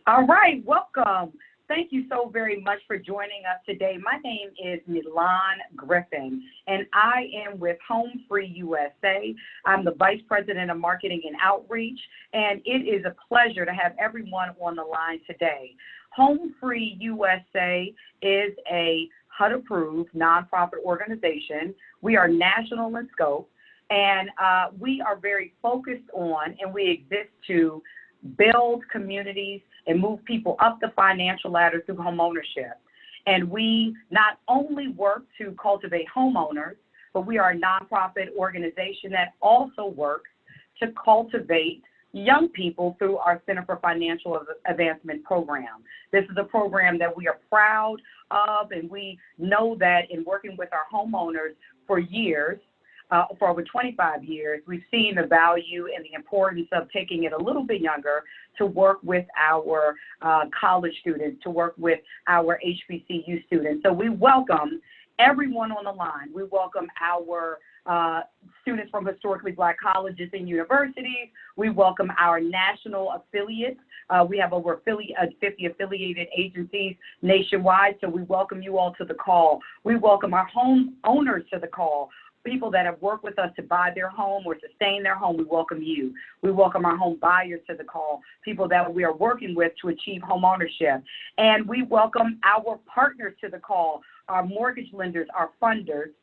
All right, welcome. Thank you so very much for joining us today. My name is Milan Griffin, and I am with HomeFree-USA. I'm the Vice President of Marketing and Outreach, and it is a pleasure to have everyone on the line today. HomeFree-USA is a HUD-approved nonprofit organization. We are national in scope, and we are very focused on, and we exist to build communities and move people up the financial ladder through homeownership. And we not only work to cultivate homeowners, but we are a nonprofit organization that also works to cultivate young people through our Center for Financial Advancement program. This is a program that we are proud of, and we know that in working with our homeowners for years, for over 25 years, we've seen the value and the importance of taking it a little bit younger to work with our college students, to work with our HBCU students. So we welcome everyone on the line. We welcome our students from historically Black colleges and universities. We welcome our national affiliates. We have over 50 affiliated agencies nationwide, so we welcome you all to the call. We welcome our home owners to the call. People that have worked with us to buy their home or sustain their home, we welcome you. We welcome our home buyers to the call, people that we are working with to achieve home ownership. And we welcome our partners to the call, our mortgage lenders, our funders,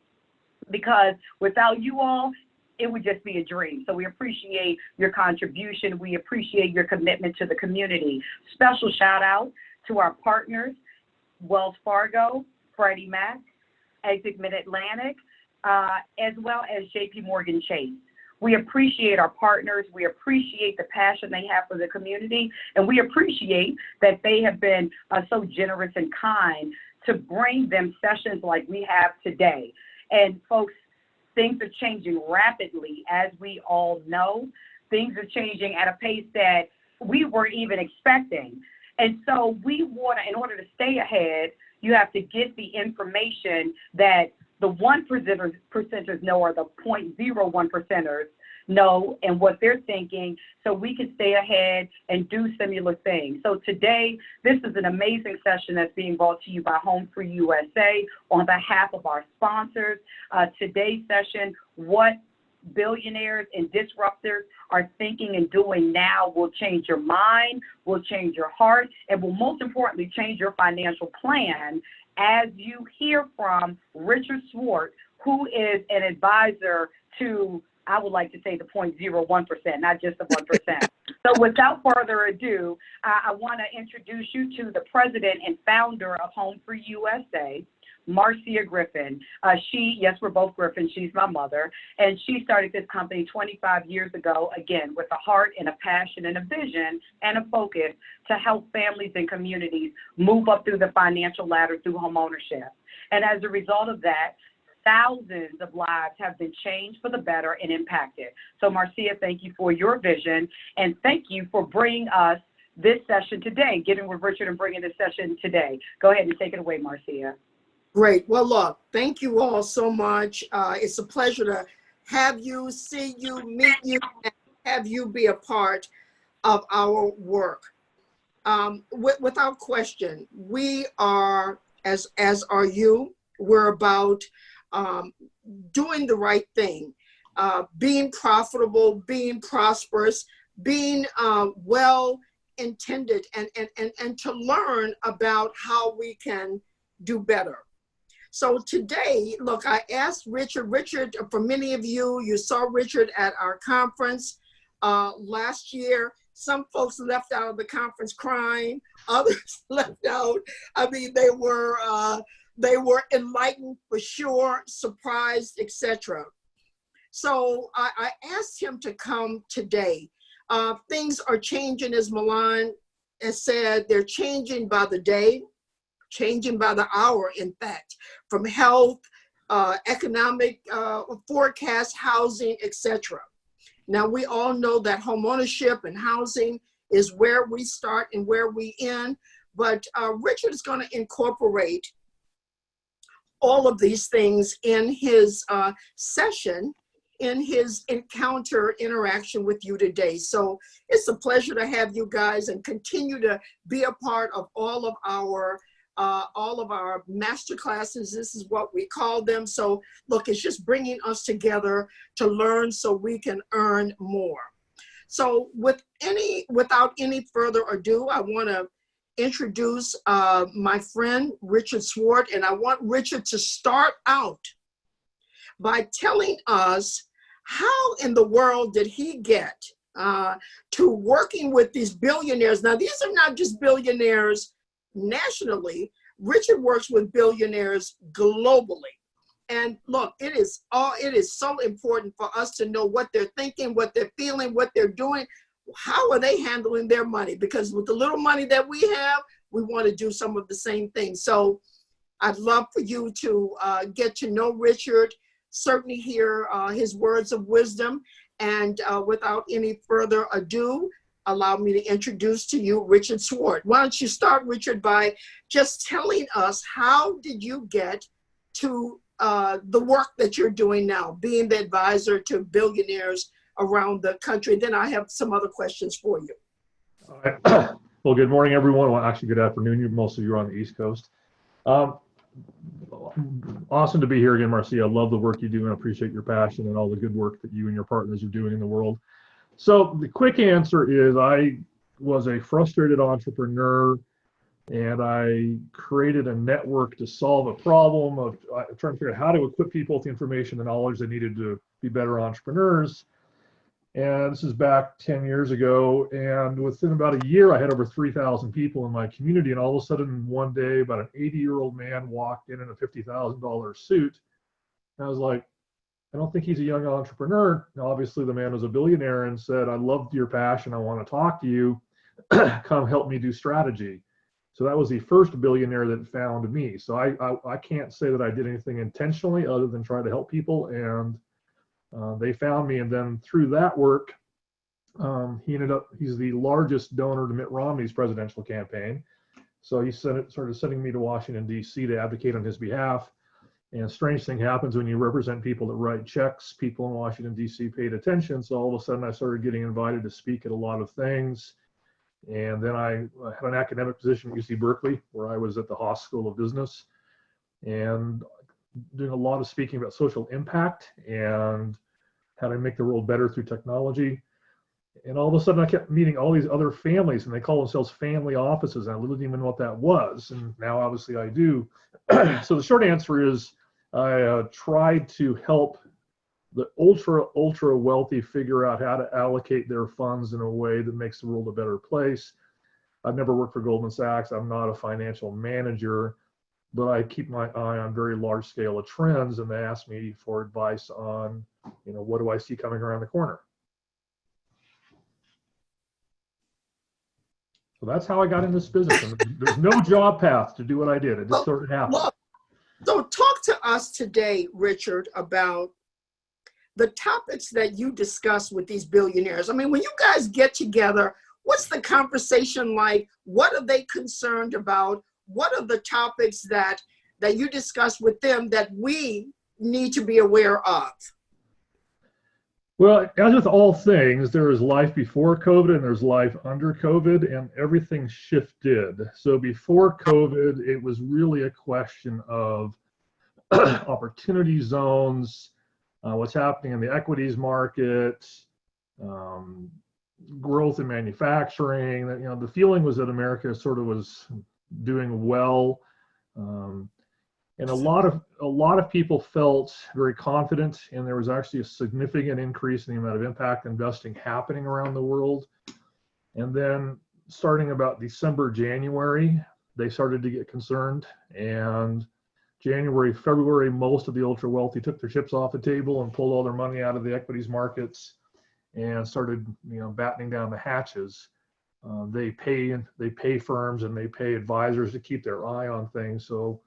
because without you all, it would just be a dream. So we appreciate your contribution. We appreciate your commitment to the community. Special shout out to our partners, Wells Fargo, Freddie Mac, Exit Mid-Atlantic, as well as JP Morgan Chase. We appreciate our partners. We appreciate the passion they have for the community, and we appreciate that they have been so generous and kind to bring them sessions like we have today. And folks, things are changing rapidly, as we all know. Things are changing at a pace that we weren't even expecting. And so we want to, in order to stay ahead, you have to get the information that the 1%ers know, or the 0.01 percenters know, and what they're thinking, so we can stay ahead and do similar things. So today, this is an amazing session that's being brought to you by HomeFree-USA on behalf of our sponsors. Today's session, what billionaires and disruptors are thinking and doing now, will change your mind, will change your heart, and will most importantly change your financial plan, as you hear from Richard Swart, who is an advisor to, I would like to say, the 0.01%, not just the 1%. So without further ado, I want to introduce you to the president and founder of HomeFree-USA, Marcia Griffin. Yes, we're both Griffin. She's my mother. And she started this company 25 years ago, again, with a heart and a passion and a vision and a focus to help families and communities move up through the financial ladder through homeownership. And as a result of that, thousands of lives have been changed for the better and impacted. So Marcia, thank you for your vision, and thank you for bringing us this session today, getting with Richard and bringing this session today. Go ahead and take it away, Marcia. Great. Well, look, thank you all so much. It's a pleasure to have you, see you, meet you, and have you be a part of our work. Without question, we are, as are you, we're about doing the right thing, being profitable, being prosperous, being well intended, and to learn about how we can do better. So today, look, I asked Richard, for many of you, you saw Richard at our conference last year. Some folks left out of the conference crying, others left out. I mean, they were enlightened for sure, surprised, etc. So I asked him to come today. Things are changing, as Milan has said, they're changing by the day, changing by the hour, in fact, from health, economic forecast, housing, etc. Now, we all know that homeownership and housing is where we start and where we end, but Richard is going to incorporate all of these things in his session. in his interaction with you today. So it's a pleasure to have you guys and continue to be a part of all of our master classes. This is what we call them. So look, it's just bringing us together to learn so we can earn more. So without any further ado, I want to introduce my friend Richard Swart, and I want Richard to start out by telling us how in the world did he get to working with these billionaires. Now, these are not just billionaires nationally. Richard works with billionaires globally. And look, it is so important for us to know what they're thinking, what they're feeling, what they're doing. How are they handling their money? Because with the little money that we have, we want to do some of the same things. So I'd love for you to get to know Richard, certainly hear his words of wisdom. And without any further ado, allow me to introduce to you Richard Swart. Why don't you start, Richard, by just telling us how did you get to the work that you're doing now, being the advisor to billionaires around the country? Then I have some other questions for you. All right. Well, good morning, everyone. Well, actually, good afternoon. Most of you are on the East Coast. Awesome to be here again, Marcia. I love the work you do and appreciate your passion and all the good work that you and your partners are doing in the world. So the quick answer is I was a frustrated entrepreneur, and I created a network to solve a problem of trying to figure out how to equip people with the information and knowledge they needed to be better entrepreneurs. And this is back 10 years ago. And within about a year, I had over 3,000 people in my community. And all of a sudden, one day, about an 80-year-old man walked in a $50,000 suit. And I was like, I don't think he's a young entrepreneur. Now, obviously, the man was a billionaire and said, I loved your passion. I want to talk to you. Come help me do strategy. So that was the first billionaire that found me. So I can't say that I did anything intentionally other than try to help people. And they found me, and then through that work, he's the largest donor to Mitt Romney's presidential campaign. So he started sending me to Washington, D.C. to advocate on his behalf. And a strange thing happens when you represent people that write checks. People in Washington, D.C. paid attention. So all of a sudden I started getting invited to speak at a lot of things. And then I had an academic position at UC Berkeley, where I was at the Haas School of Business and doing a lot of speaking about social impact and how to make the world better through technology. And all of a sudden I kept meeting all these other families, and they call themselves family offices. And I didn't even know what that was. And now obviously I do. So the short answer is I tried to help the ultra wealthy figure out how to allocate their funds in a way that makes the world a better place. I've never worked for Goldman Sachs. I'm not a financial manager, but I keep my eye on very large scale of trends, and they ask me for advice on, what do I see coming around the corner? So that's how I got in this business. And there's no job path to do what I did. It just sort of happened. Well, so talk to us today, Richard, about the topics that you discuss with these billionaires. I mean, when you guys get together, what's the conversation like? What are they concerned about? What are the topics that you discuss with them that we need to be aware of? Well, as with all things, there is life before COVID and there's life under COVID, and everything shifted. So before COVID, it was really a question of opportunity zones, what's happening in the equities market, growth in manufacturing. The feeling was that America sort of was doing well, and a lot of people felt very confident, and there was actually a significant increase in the amount of impact investing happening around the world. And then starting about December, January, they started to get concerned, and January, February, most of the ultra wealthy took their chips off the table and pulled all their money out of the equities markets and started, battening down the hatches. They pay firms and they pay advisors to keep their eye on things. So,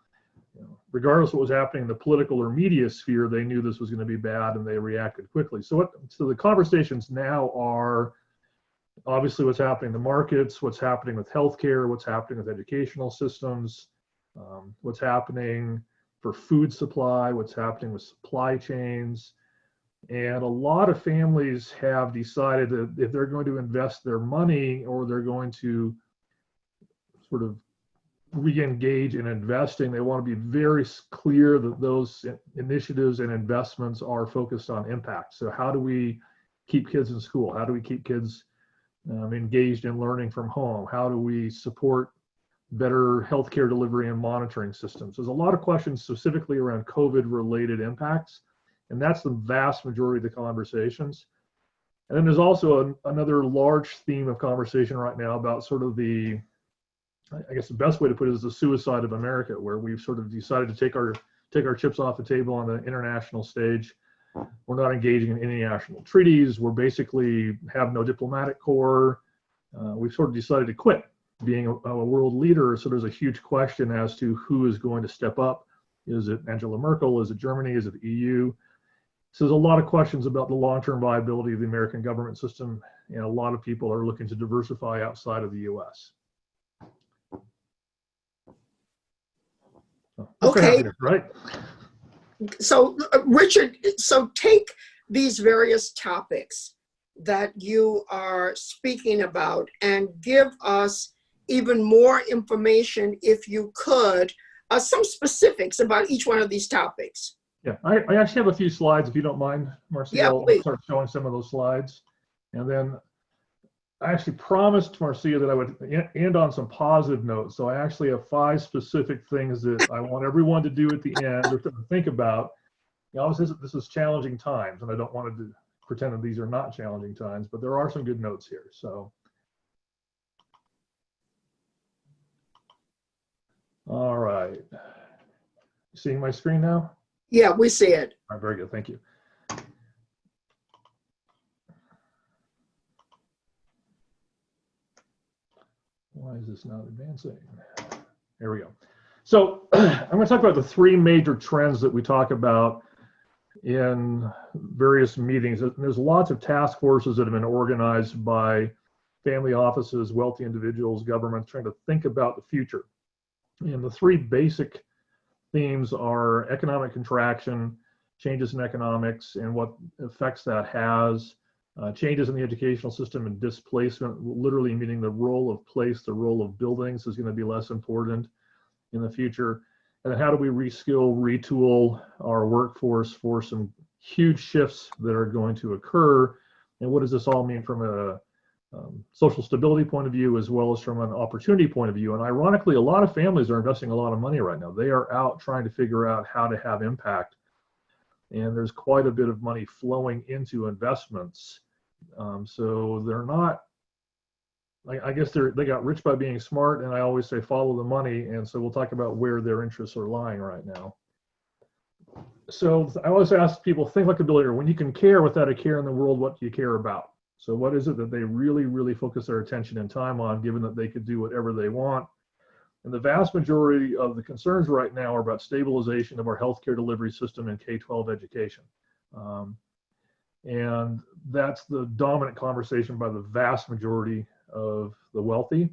regardless of what was happening in the political or media sphere, they knew this was going to be bad and they reacted quickly. So the conversations now are obviously what's happening in the markets, what's happening with healthcare, what's happening with educational systems, what's happening for food supply, what's happening with supply chains. And a lot of families have decided that if they're going to invest their money or they're going to sort of re-engage in investing, they want to be very clear that those initiatives and investments are focused on impact. So how do we keep kids in school? How do we keep kids engaged in learning from home? How do we support better healthcare delivery and monitoring systems? There's a lot of questions specifically around COVID-related impacts, and that's the vast majority of the conversations. And then there's also another large theme of conversation right now about sort of the, I guess the best way to put it is the suicide of America, where we've sort of decided to take our chips off the table on the international stage. We're not engaging in any national treaties. We're basically have no diplomatic corps. We've sort of decided to quit being a world leader. So there's a huge question as to who is going to step up. Is it Angela Merkel? Is it Germany? Is it the EU? So there's a lot of questions about the long-term viability of the American government system, and a lot of people are looking to diversify outside of the US. Okay. Right. So, Richard, so take these various topics that you are speaking about and give us even more information, if you could, some specifics about each one of these topics. Yeah, I actually have a few slides, if you don't mind, Marcia. Yeah, I'll please. start showing some of those slides. And then I actually promised Marcia that I would end on some positive notes. So I actually have 5 specific things that I want everyone to do at the end or to think about. You know, obviously, this is challenging times, and I don't want to pretend that these are not challenging times, but there are some good notes here. So, all right. Seeing my screen now? Yeah, we see it. All right, very good. Thank you. Why is this not advancing? There we go. So I'm going to talk about the 3 major trends that we talk about in various meetings. There's lots of task forces that have been organized by family offices, wealthy individuals, governments, trying to think about the future. And the 3 basic themes are economic contraction, changes in economics and what effects that has, changes in the educational system and displacement, literally meaning the role of place, the role of buildings is going to be less important in the future. And then how do we reskill, retool our workforce for some huge shifts that are going to occur? And what does this all mean from a social stability point of view, as well as from an opportunity point of view? And ironically, a lot of families are investing a lot of money right now. They are out trying to figure out how to have impact. And there's quite a bit of money flowing into investments. So they're not, I guess they got rich by being smart, and I always say follow the money. And so we'll talk about where their interests are lying right now. So I always ask people, think like a billionaire. When you can care without a care in the world, what do you care about? So what is it that they really, really focus their attention and time on, given that they could do whatever they want? And the vast majority of the concerns right now are about stabilization of our healthcare delivery system and K-12 education. And that's the dominant conversation by the vast majority of the wealthy.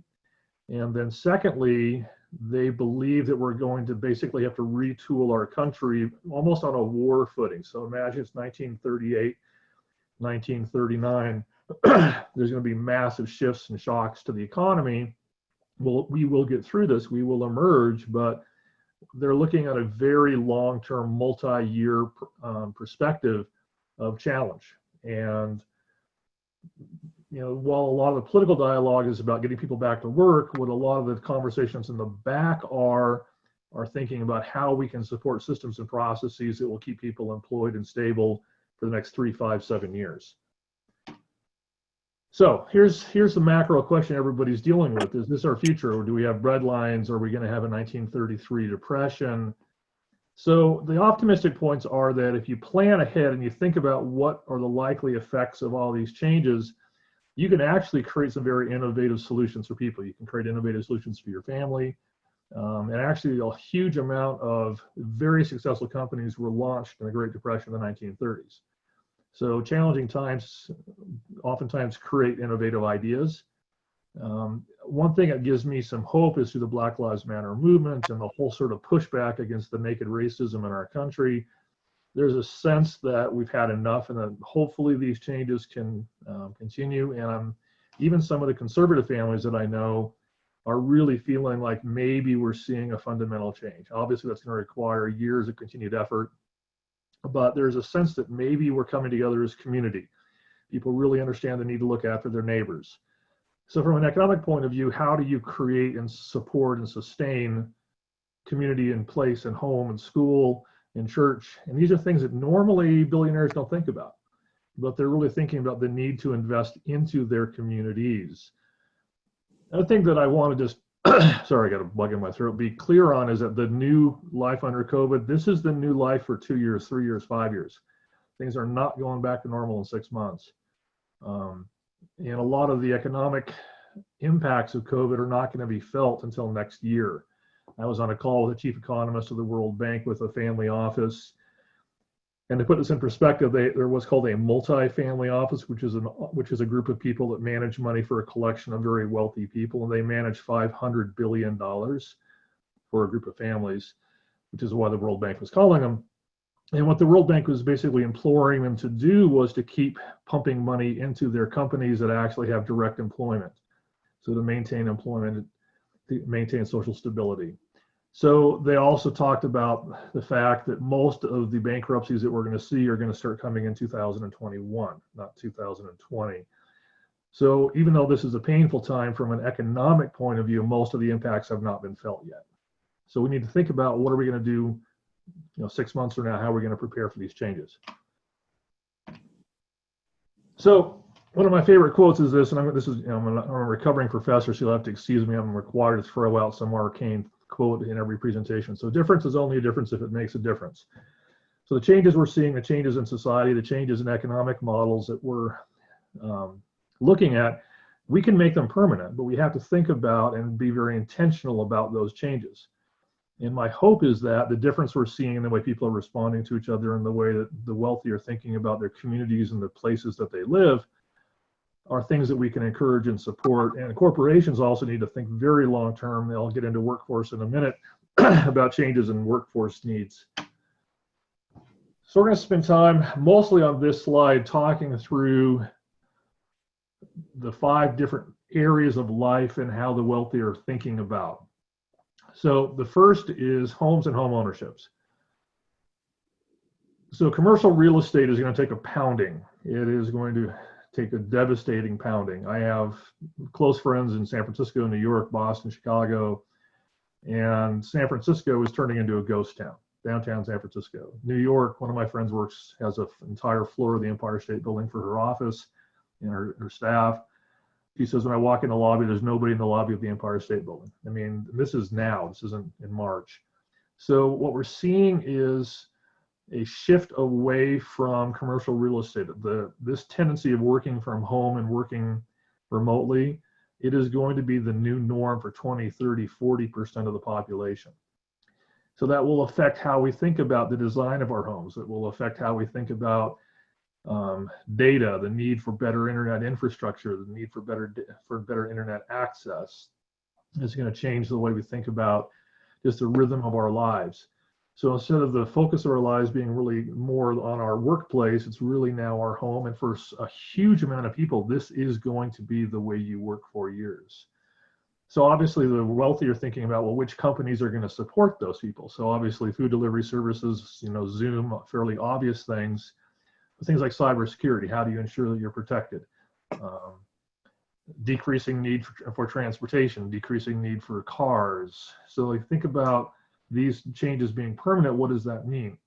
And then secondly, they believe that we're going to basically have to retool our country almost on a war footing. So imagine it's 1938, 1939. There's going to be massive shifts and shocks to the economy. Well, we will get through this, we will emerge, but they're looking at a very long-term, multi-year perspective of challenge. And you know, while a lot of the political dialogue is about getting people back to work, what a lot of the conversations in the back are thinking about how we can support systems and processes that will keep people employed and stable for the next 3, 5, 7 years. So here's the macro question everybody's dealing with. Is this our future, or do we have breadlines? Are we going to have a 1933 depression? So the optimistic points are that if you plan ahead and you think about what are the likely effects of all these changes, you can actually create some very innovative solutions for people. You can create innovative solutions for your family. And actually a huge amount of very successful companies were launched in the Great Depression in the 1930s. So challenging times oftentimes create innovative ideas. One thing that gives me some hope is through the Black Lives Matter movement and the whole sort of pushback against the naked racism in our country. there's a sense that we've had enough and that hopefully these changes can continue. And even some of the conservative families that I know are really feeling like maybe we're seeing a fundamental change. Obviously, that's going to require years of continued effort, but there's a sense that maybe we're coming together as community. People really understand the need to look after their neighbors. So from an economic point of view, how do you create and support and sustain community in place and home and school and church? And these are things that normally billionaires don't think about, but they're really thinking about the need to invest into their communities. Another thing that I want to just, sorry, I got a bug in my throat, be clear on is that the new life under COVID, this is the new life for 2 years, 3 years, 5 years. Things are not going back to normal in 6 months. And a lot of the economic impacts of COVID are not going to be felt until next year. I was on a call with the chief economist of the World Bank with a family office. And to put this in perspective, there was called a multi-family office, which is a group of people that manage money for a collection of very wealthy people, and they manage $500 billion for a group of families, which is why the World Bank was calling them. And what the World Bank was basically imploring them to do was to keep pumping money into their companies that actually have direct employment, so to maintain employment, to maintain social stability. So they also talked about the fact that most of the bankruptcies that we're going to see are going to start coming in 2021, not 2020. So even though this is a painful time from an economic point of view, most of the impacts have not been felt yet. So we need to think about what are we going to do, 6 months from now, how are we going to prepare for these changes? So one of my favorite quotes is this, and I'm a recovering professor, so you'll have to excuse me, I'm required to throw out some arcane quote in every presentation. So difference is only a difference if it makes a difference. So the changes we're seeing, the changes in society, the changes in economic models that we're looking at, we can make them permanent, but we have to think about and be very intentional about those changes. And my hope is that the difference we're seeing in the way people are responding to each other and the way that the wealthy are thinking about their communities and the places that they live are things that we can encourage and support. And corporations also need to think very long term. I'll get into workforce in a minute about changes in workforce needs. So we're going to spend time mostly on this slide talking through the 5 different areas of life and how the wealthy are thinking about. So the first is homes and home ownerships. So commercial real estate is going to take a pounding. It is going to take a devastating pounding. I have close friends in San Francisco, New York, Boston, Chicago, and San Francisco is turning into a ghost town, downtown San Francisco. New York, one of my friends has an entire floor of the Empire State Building for her office and her staff. She says, when I walk in the lobby, there's nobody in the lobby of the Empire State Building. I mean, this is now, this isn't in March. So what we're seeing is a shift away from commercial real estate. This tendency of working from home and working remotely, it is going to be the new norm for 20, 30, 40% of the population. So that will affect how we think about the design of our homes. It will affect how we think about data, the need for better internet infrastructure, the need for better internet access. It's going to change the way we think about just the rhythm of our lives. So instead of the focus of our lives being really more on our workplace, it's really now our home. And for a huge amount of people, this is going to be the way you work for years. So obviously the wealthy are thinking about, well, which companies are going to support those people? So obviously food delivery services, Zoom, fairly obvious things. But things like cybersecurity, how do you ensure that you're protected? Decreasing need for transportation, decreasing need for cars. So like, think about these changes being permanent. What does that mean?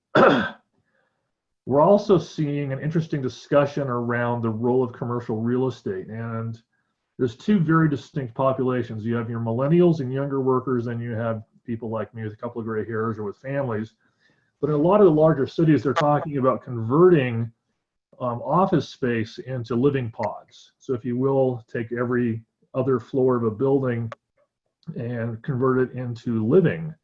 We're also seeing an interesting discussion around the role of commercial real estate. And there's 2 very distinct populations. You have your millennials and younger workers, and you have people like me with a couple of gray hairs or with families. But in a lot of the larger cities, they're talking about converting office space into living pods. So if you will, take every other floor of a building and convert it into living.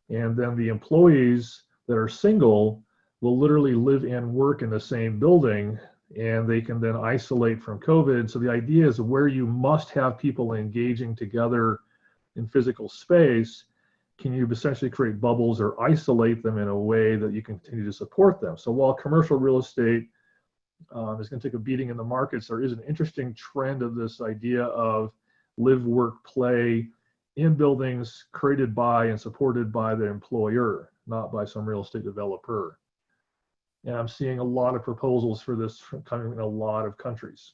And then the employees that are single will literally live and work in the same building, and they can then isolate from COVID. So the idea is where you must have people engaging together in physical space, can you essentially create bubbles or isolate them in a way that you can continue to support them? So while commercial real estate is going to take a beating in the markets, there is an interesting trend of this idea of live, work, play in buildings created by and supported by the employer, not by some real estate developer. And I'm seeing a lot of proposals for this coming in a lot of countries.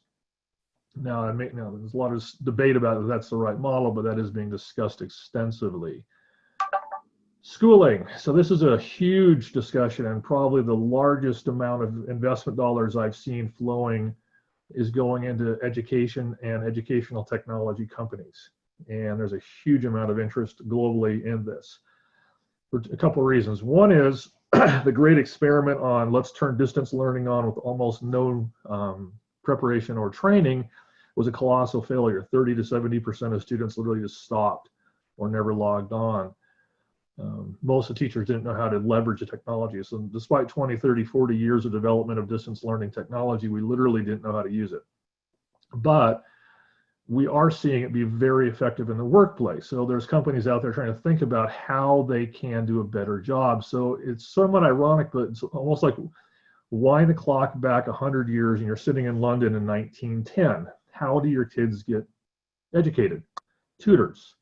Now, there's a lot of debate about if that's the right model, but that is being discussed extensively. Schooling. So this is a huge discussion, and probably the largest amount of investment dollars I've seen flowing is going into education and educational technology companies. And there's a huge amount of interest globally in this for a couple of reasons. One is the great experiment on let's turn distance learning on with almost no preparation or training was a colossal failure. 30 to 70% of students literally just stopped or never logged on. Most of the teachers didn't know how to leverage the technology. So despite 20, 30, 40 years of development of distance learning technology, we literally didn't know how to use it. But we are seeing it be very effective in the workplace. So there's companies out there trying to think about how they can do a better job. So it's somewhat ironic, but it's almost like wind the clock back 100 years and you're sitting in London in 1910. How do your kids get educated? Tutors,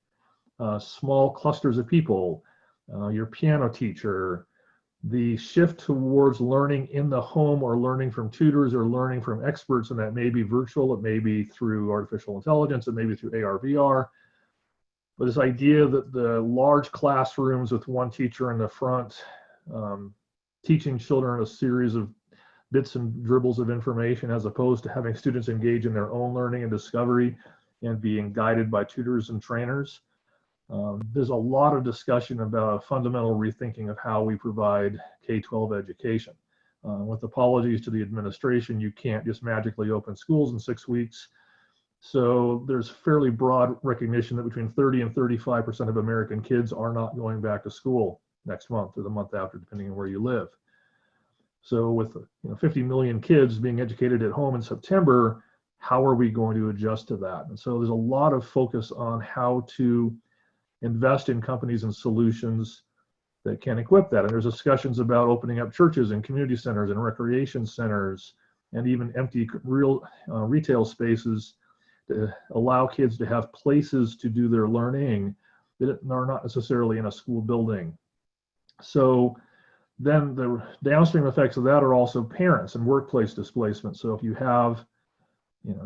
small clusters of people, your piano teacher. The shift towards learning in the home or learning from tutors or learning from experts, and that may be virtual, it may be through artificial intelligence, it may be through AR, VR. But this idea that the large classrooms with one teacher in the front teaching children a series of bits and dribbles of information as opposed to having students engage in their own learning and discovery and being guided by tutors and trainers. There's a lot of discussion about a fundamental rethinking of how we provide K-12 education. With apologies to the administration, you can't just magically open schools in 6 weeks. So there's fairly broad recognition that between 30 and 35% of American kids are not going back to school next month or the month after, depending on where you live. So with 50 million kids being educated at home in September, how are we going to adjust to that? And so there's a lot of focus on how to invest in companies and solutions that can equip that. And there's discussions about opening up churches and community centers and recreation centers and even empty retail spaces to allow kids to have places to do their learning that are not necessarily in a school building. So then the downstream effects of that are also parents and workplace displacement. So if you have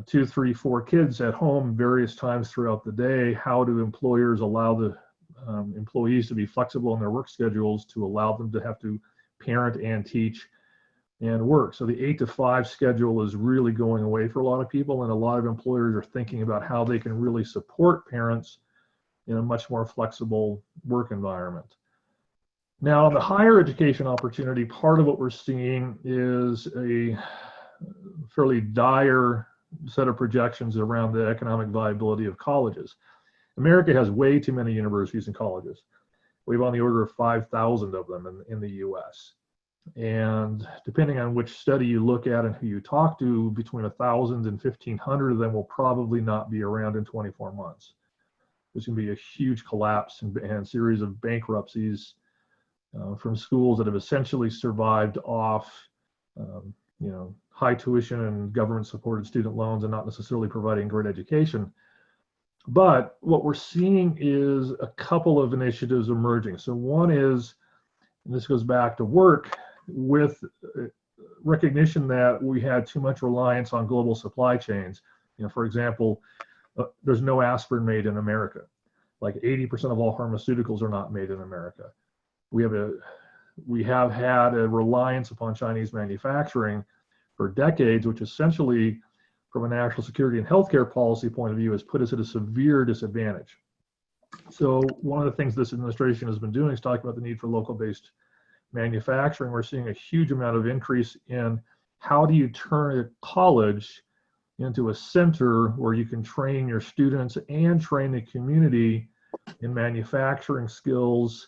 2, 3, 4 kids at home various times throughout the day, how do employers allow the employees to be flexible in their work schedules to allow them to have to parent and teach and work? So the 8 to 5 schedule is really going away for a lot of people, and a lot of employers are thinking about how they can really support parents in a much more flexible work environment. Now, the higher education opportunity, part of what we're seeing is a fairly dire set of projections around the economic viability of colleges. America has way too many universities and colleges. We have on the order of 5,000 of them in the US. And depending on which study you look at and who you talk to, between 1,000 and 1,500 of them will probably not be around in 24 months. There's going to be a huge collapse and series of bankruptcies from schools that have essentially survived off high tuition and government-supported student loans and not necessarily providing great education. But what we're seeing is a couple of initiatives emerging. So one is, and this goes back to work, with recognition that we had too much reliance on global supply chains. For example, there's no aspirin made in America. Like 80% of all pharmaceuticals are not made in America. We have had a reliance upon Chinese manufacturing for decades, which essentially, from a national security and healthcare policy point of view, has put us at a severe disadvantage. So one of the things this administration has been doing is talking about the need for local-based manufacturing. We're seeing a huge amount of increase in how do you turn a college into a center where you can train your students and train the community in manufacturing skills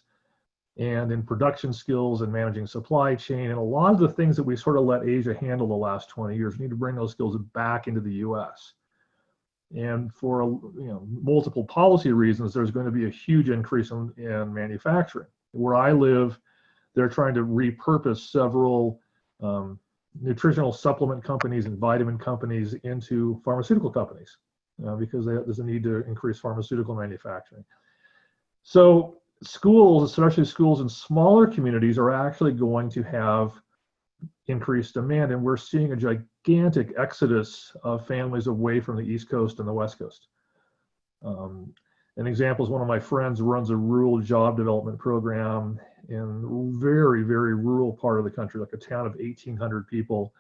and in production skills and managing supply chain, and a lot of the things that we sort of let Asia handle the last 20 years. We need to bring those skills back into the US. And for multiple policy reasons, there's going to be a huge increase in manufacturing. Where I live, they're trying to repurpose several nutritional supplement companies and vitamin companies into pharmaceutical companies because there's a need to increase pharmaceutical manufacturing. So schools, especially schools in smaller communities, are actually going to have increased demand, and we're seeing a gigantic exodus of families away from the East Coast and the West Coast. An example is one of my friends runs a rural job development program in a very, very rural part of the country, like a town of 1,800 people.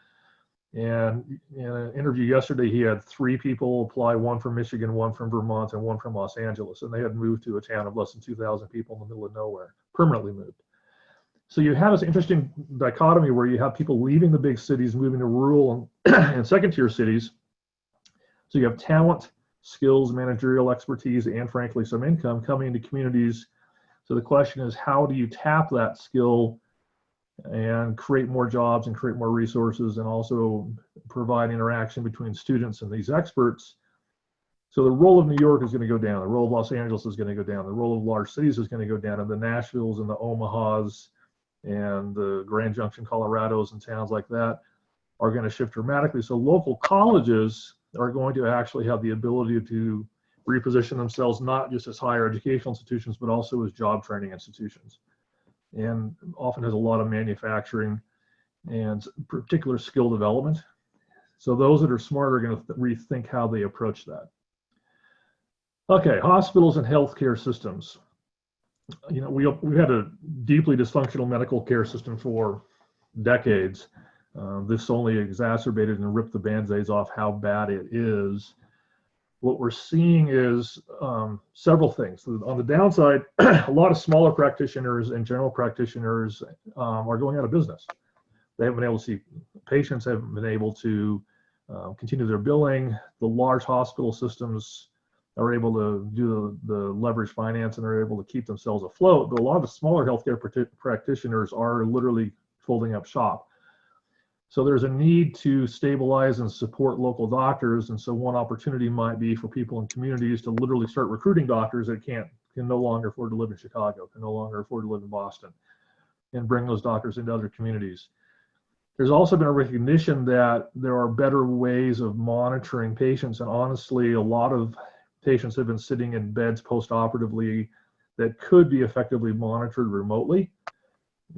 And in an interview yesterday, he had 3 people apply, 1 from Michigan, 1 from Vermont, and 1 from Los Angeles. And they had moved to a town of less than 2,000 people in the middle of nowhere, permanently moved. So you have this interesting dichotomy where you have people leaving the big cities, moving to rural and second-tier cities. So you have talent, skills, managerial expertise, and frankly, some income coming into communities. So the question is, how do you tap that skill and create more jobs and create more resources, and also provide interaction between students and these experts? So the role of New York is going to go down. The role of Los Angeles is going to go down. The role of large cities is going to go down. And the Nashvilles and the Omahas and the Grand Junction, Colorados, and towns like that are going to shift dramatically. So local colleges are going to actually have the ability to reposition themselves not just as higher educational institutions, but also as job training institutions, and often has a lot of manufacturing and particular skill development. So those that are smart are going to rethink how they approach that. Okay, hospitals and healthcare systems. We had a deeply dysfunctional medical care system for decades. This only exacerbated and ripped the band-aids off how bad it is. What we're seeing is several things. On the downside, a lot of smaller practitioners and general practitioners are going out of business. They haven't been able to see patients, haven't been able to continue their billing. The large hospital systems are able to do the leverage finance and are able to keep themselves afloat. But a lot of the smaller healthcare practitioners are literally folding up shop. So there's a need to stabilize and support local doctors. And so one opportunity might be for people in communities to literally start recruiting doctors that can no longer afford to live in Chicago, can no longer afford to live in Boston, and bring those doctors into other communities. There's also been a recognition that there are better ways of monitoring patients. And honestly, a lot of patients have been sitting in beds post-operatively that could be effectively monitored remotely.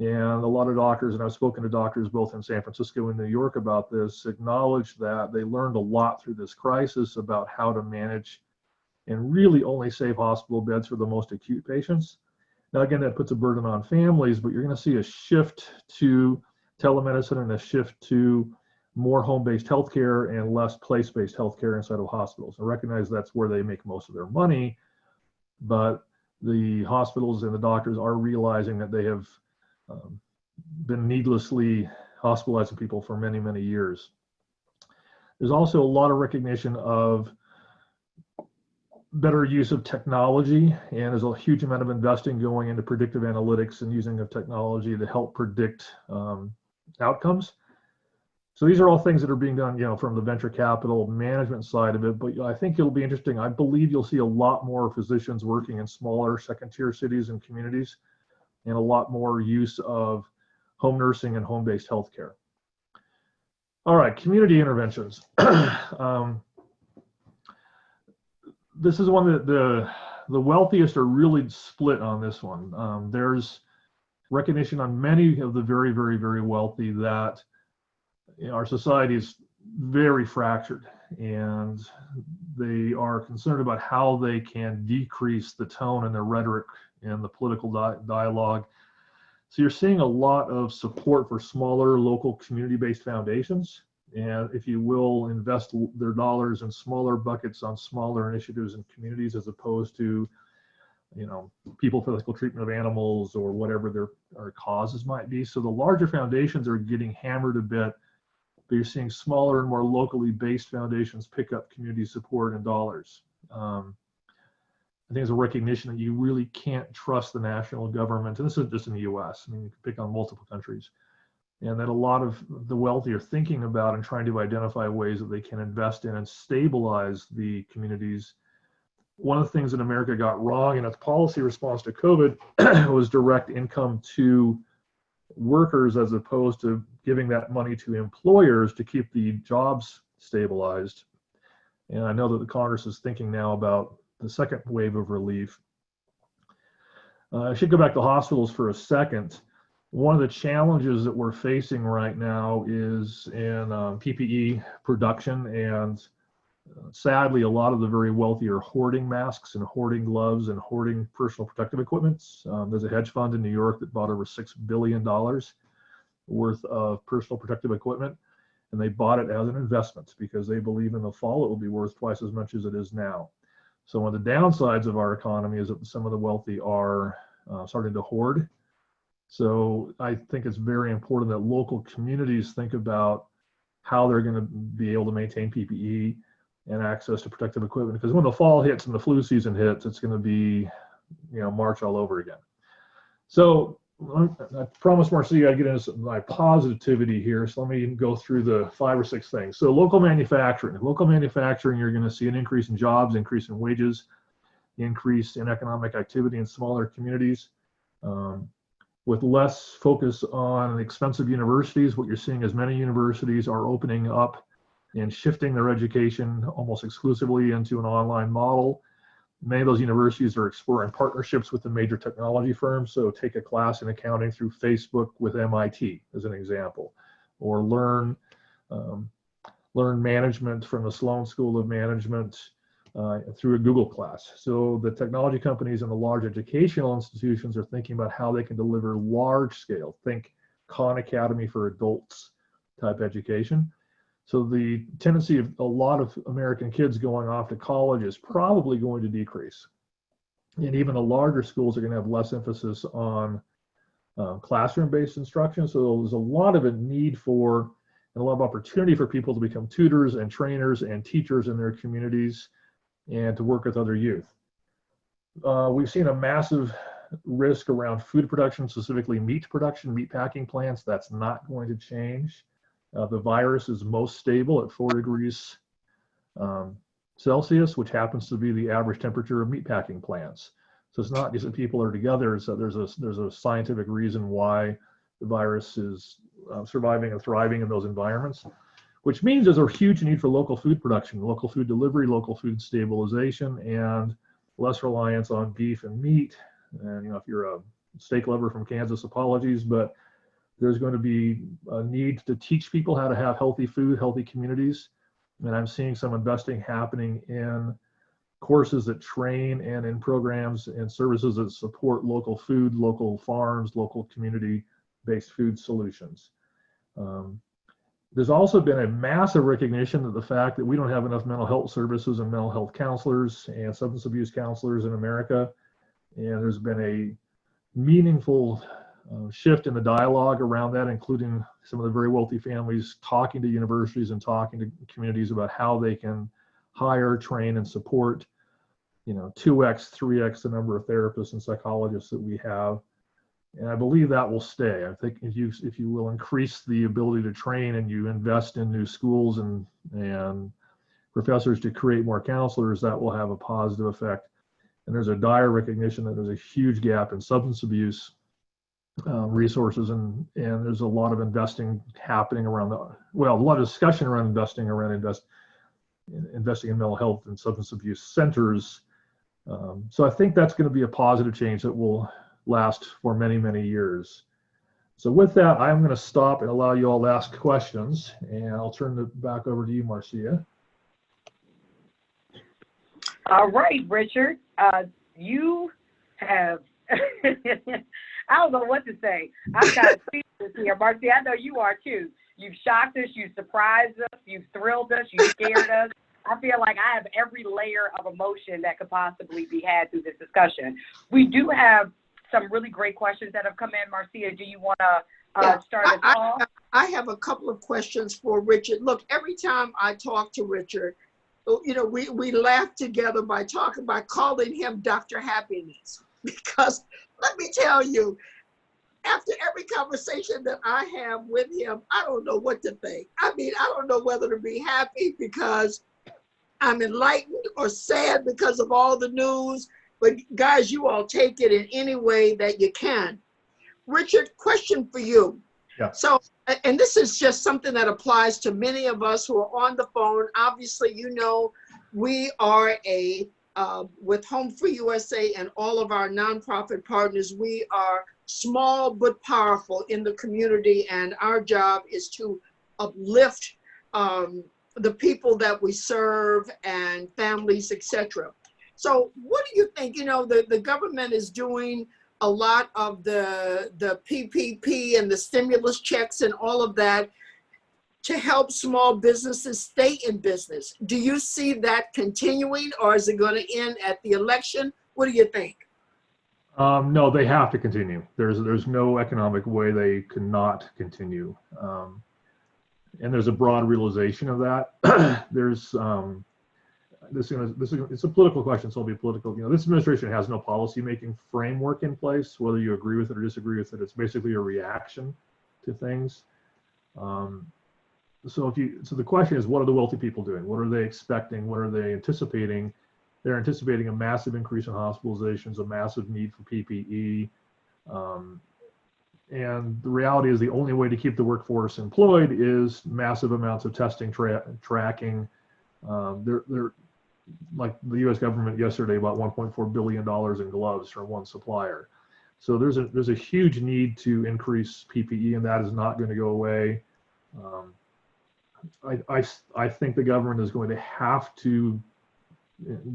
And a lot of doctors, and I've spoken to doctors both in San Francisco and New York about this, acknowledge that they learned a lot through this crisis about how to manage and really only save hospital beds for the most acute patients. Now, again, that puts a burden on families, but you're going to see a shift to telemedicine and a shift to more home-based healthcare and less place-based healthcare inside of hospitals. I recognize that's where they make most of their money, but the hospitals and the doctors are realizing that they have been needlessly hospitalizing people for many, many years. There's also a lot of recognition of better use of technology, and there's a huge amount of investing going into predictive analytics and using of technology to help predict outcomes. So these are all things that are being done, from the venture capital management side of it. But I think it'll be interesting. I believe you'll see a lot more physicians working in smaller second-tier cities and communities, and a lot more use of home nursing and home-based healthcare. All right, community interventions. This is one that the wealthiest are really split on this one. There's recognition on many of the very, very, very wealthy that our society is very fractured, and they are concerned about how they can decrease the tone and the rhetoric and the political dialogue. So you're seeing a lot of support for smaller local community-based foundations, and if you will, invest their dollars in smaller buckets on smaller initiatives and communities, as opposed to people for ethical treatment of animals or whatever their causes might be. So the larger foundations are getting hammered a bit, but you're seeing smaller and more locally based foundations pick up community support and dollars. I think it's a recognition that you really can't trust the national government, and this isn't just in the US, I mean, you can pick on multiple countries, and that a lot of the wealthy are thinking about and trying to identify ways that they can invest in and stabilize the communities. One of the things that America got wrong in its policy response to COVID was direct income to workers as opposed to giving that money to employers to keep the jobs stabilized. And I know that the Congress is thinking now about the second wave of relief. I should go back to hospitals for a second. One of the challenges that we're facing right now is in PPE production, and sadly, a lot of the very wealthy are hoarding masks and hoarding gloves and hoarding personal protective equipment. There's a hedge fund in New York that bought over $6 billion worth of personal protective equipment, and they bought it as an investment because they believe in the fall it will be worth twice as much as it is now. So one of the downsides of our economy is that some of the wealthy are starting to hoard. So I think it's very important that local communities think about how they're going to be able to maintain PPE and access to protective equipment, because when the fall hits and the flu season hits, it's going to be, March all over again. So I promised Marcia I'd get into my positivity here. So let me go through the 5 or 6 things. So local manufacturing, you're going to see an increase in jobs, increase in wages, increase in economic activity in smaller communities. With less focus on expensive universities, what you're seeing is many universities are opening up and shifting their education almost exclusively into an online model. Many of those universities are exploring partnerships with the major technology firms. So take a class in accounting through Facebook with MIT as an example, or learn management from the Sloan School of Management through a Google class. So the technology companies and the large educational institutions are thinking about how they can deliver large scale, think Khan Academy for adults type education. So the tendency of a lot of American kids going off to college is probably going to decrease. And even the larger schools are going to have less emphasis on classroom-based instruction. So there's a lot of a need for and a lot of opportunity for people to become tutors and trainers and teachers in their communities and to work with other youth. We've seen a massive risk around food production, specifically meat production, meat packing plants. That's not going to change. The virus is most stable at 4 degrees Celsius, which happens to be the average temperature of meatpacking plants. So it's not just that people are together, so there's a scientific reason why the virus is surviving and thriving in those environments, which means there's a huge need for local food production, local food delivery, local food stabilization, and less reliance on beef and meat. And if you're a steak lover from Kansas, apologies, but there's going to be a need to teach people how to have healthy food, healthy communities. And I'm seeing some investing happening in courses that train and in programs and services that support local food, local farms, local community-based food solutions. There's also been a massive recognition of the fact that we don't have enough mental health services and mental health counselors and substance abuse counselors in America. And there's been a meaningful shift in the dialogue around that, including some of the very wealthy families talking to universities and talking to communities about how they can hire, train, and support, 2x, 3x the number of therapists and psychologists that we have. And I believe that will stay. I think if you will increase the ability to train and you invest in new schools and professors to create more counselors, that will have a positive effect. And there's a dire recognition that there's a huge gap in substance abuse resources, and there's a lot of investing happening around a lot of discussion around investing in mental health and substance abuse centers. So I think that's going to be a positive change that will last for many, many years. So with that, I'm going to stop and allow you all to ask questions, and I'll turn it back over to you, Marcia. All right, Richard, you have I don't know what to say. I've got speechless here. Marcia, I know you are too. You've shocked us, you've surprised us, you've thrilled us, you've scared us. I feel like I have every layer of emotion that could possibly be had through this discussion. We do have some really great questions that have come in. Marcia, do you want to start us off? I have a couple of questions for Richard. Look, every time I talk to Richard, we laugh together by calling him Dr. Happiness, because let me tell you, after every conversation that I have with him, I don't know what to think. I mean, I don't know whether to be happy because I'm enlightened or sad because of all the news. But guys, you all take it in any way that you can. Richard, question for you. Yeah. So, and this is just something that applies to many of us who are on the phone. Obviously, you know, we are with HomeFree-USA and all of our nonprofit partners, we are small but powerful in the community, and our job is to uplift the people that we serve and families, etc. So what do you think? You know, the government is doing a lot of the PPP and the stimulus checks and all of that to help small businesses stay in business. Do you see that continuing, or is it going to end at the election? What do you think? No, they have to continue. There's no economic way they cannot continue. And there's a broad realization of that. There's it's a political question, so it'll be political. You know, this administration has no policy-making framework in place, whether you agree with it or disagree with it. It's basically a reaction to things. So the question is, what are the wealthy people doing? What are they expecting? What are they anticipating? They're anticipating a massive increase in hospitalizations, a massive need for PPE. And the reality is the only way to keep the workforce employed is massive amounts of testing, tracking. They're like the U.S. government yesterday bought $1.4 billion in gloves from one supplier. So there's a huge need to increase PPE, and that is not going to go away. I think the government is going to have to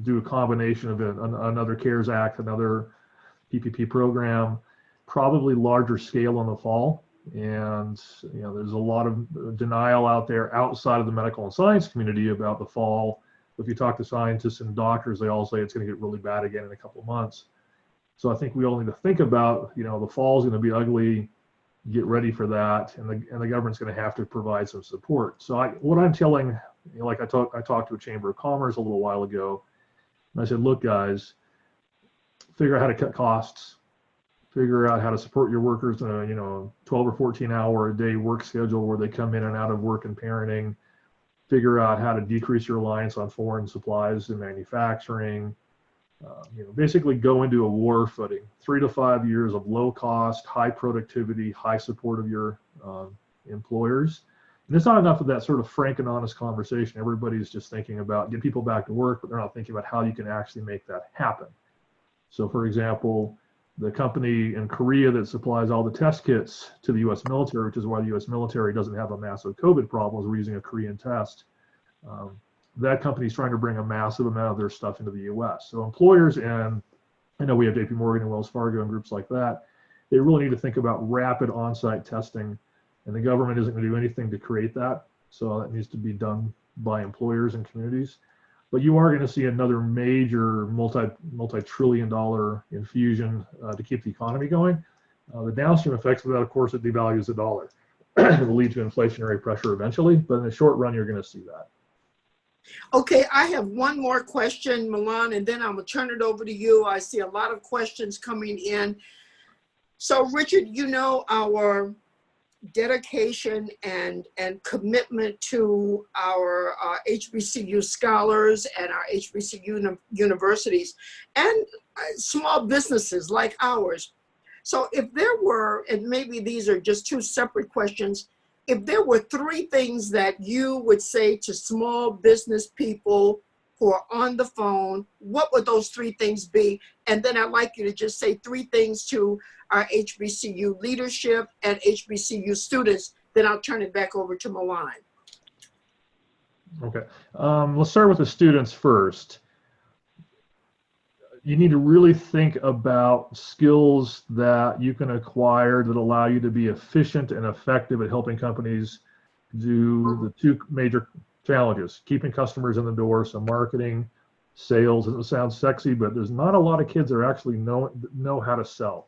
do a combination of another CARES Act, another PPP program, probably larger scale in the fall. And you know, there's a lot of denial out there outside of the medical and science community about the fall. If you talk to scientists and doctors, they all say it's going to get really bad again in a couple of months. So I think we all need to think about, you know, the fall is going to be ugly. Get ready for that, and the government's going to have to provide some support. So what I'm telling, you know, like I talked to a Chamber of Commerce a little while ago, and I said, look, guys, figure out how to cut costs, figure out how to support your workers in a, you know, 12 or 14 hour a day work schedule where they come in and out of work and parenting, figure out how to decrease your reliance on foreign supplies and manufacturing. You know, basically go into a war footing, 3 to 5 years of low cost, high productivity, high support of your employers. And it's not enough of that sort of frank and honest conversation. Everybody's just thinking about get people back to work, but they're not thinking about how you can actually make that happen. So for example, the company in Korea that supplies all the test kits to the US military, which is why the US military doesn't have a massive COVID problem, is we're using a Korean test. That company is trying to bring a massive amount of their stuff into the US. So employers, and I know we have JP Morgan and Wells Fargo and groups like that, they really need to think about rapid on-site testing, and the government isn't going to do anything to create that. So that needs to be done by employers and communities. But you are going to see another major multi-trillion-dollar infusion to keep the economy going. The downstream effects of that, of course, it devalues the dollar. It will lead to inflationary pressure eventually, but in the short run, you're going to see that. Okay, I have one more question, Milan, and then I'm going to turn it over to you. I see a lot of questions coming in. So, Richard, you know our dedication and commitment to our HBCU scholars and our HBCU universities and small businesses like ours. So if there were, and maybe these are just two separate questions, if there were 3 things that you would say to small business people who are on the phone, what would those 3 things be? And then I'd like you to just say 3 things to our HBCU leadership and HBCU students. Then I'll turn it back over to Milan. Okay, let's start with the students first. You need to really think about skills that you can acquire that allow you to be efficient and effective at helping companies do the 2 major challenges: keeping customers in the door. So marketing, sales, doesn't sound sexy, but there's not a lot of kids that actually know how to sell.